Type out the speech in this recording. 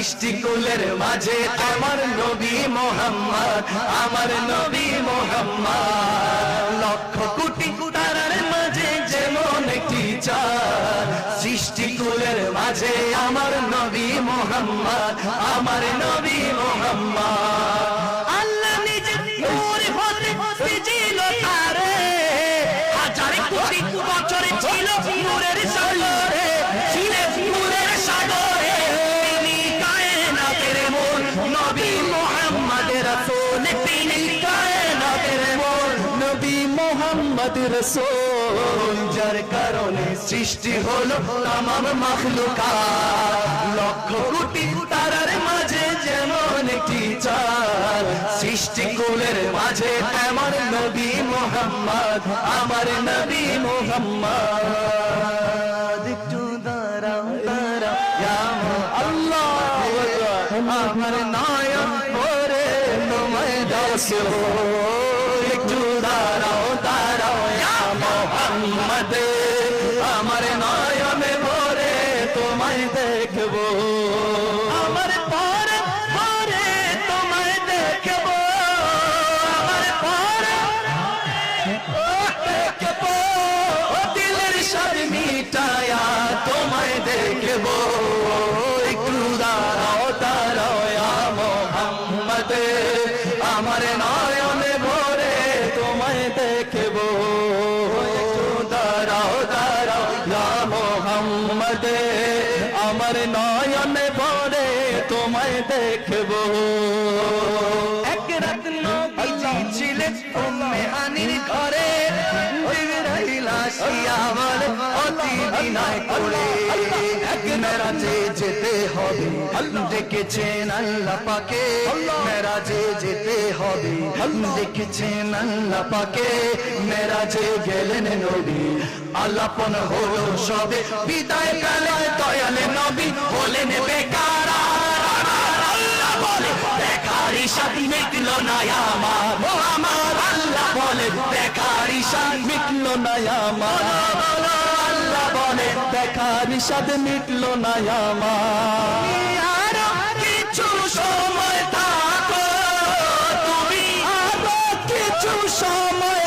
সৃষ্টিকুলের মাঝে আমার নবী মুহাম্মদ, আমার নবী মুহাম্মদ। লক্ষ কোটি তারার মাঝে যেমন একটি চাঁদ, সৃষ্টিকুলের মাঝে আমার নবী মুহাম্মদ, আমার নবী মুহাম্মদ। আল্লাহ নিজে নূর হতে সৃজিল তারে, হাজার কোটি বছর ছিল নূরের সাগরে, ছিলেন নূরের সাগরে। তিনি কায়নাতের মূল নবী মুহাম্মদ রাসূল, তিনি কায়নাতের মূল নবী মুহাম্মদ রাসূল। যার কারণে সৃষ্টি হলো তামাম মাখলুকাত, লক্ষ কোটি তারার মাঝে যেমন একটি চাঁদ, সৃষ্টিকুলের মাঝে আমার নবী মুহাম্মদ, আমার নবী মুহাম্মদ। একটু দাঁড়াও দাঁড়াও ইয়া আল্লাহ, আমার নয়ন ভরে তোমায় দাসো। একটু দাঁড়াও দাঁড়াও ইয়া মুহাম্মদ, আমার নয়ন ভরে তোমায় দেখবো, আমার পরে পরে তোমায় দেখবো, আমার পরে দেখবো। দিলের স্বাদ মিটায়া তোমায় দেখবো। একটু দাঁড়াও দাঁড়াও ইয়া মুহাম্মদ, আমার নয়নে ভরে তোমায় দেখবো। একটু দাঁড়াও দাঁড়াও ইয়া মুহাম্মদ, আমার নয়নে ভরে তোমায় দেখবো। এক রাত নবীজি ছিলেন উম্মে হানির ঘরে, জিবরাইল আসিয়া বলে অতি বিনয় করে, এক মেরাজে যেতে হবে দেখেছেন আল্লাহ পাকে, মেরাজে যেতে হবে দেখেছেন আল্লাহ পাকে। মেরাজে গেলেন নবী, আলাপন হলো সবে, বিদায় কালে দয়াল নবী হলেন বেকার। আল্লাহ বলে বেকারি সাথী মিটলো না আমার, আমার আল্লাহ বলে বেকারি সাথী মিটলো না আমার, আল্লাহ বলে বেকারি সাথে মিটলো না আমার। আরো কিছু সময় থাকো তুমি, আরো কিছু সময়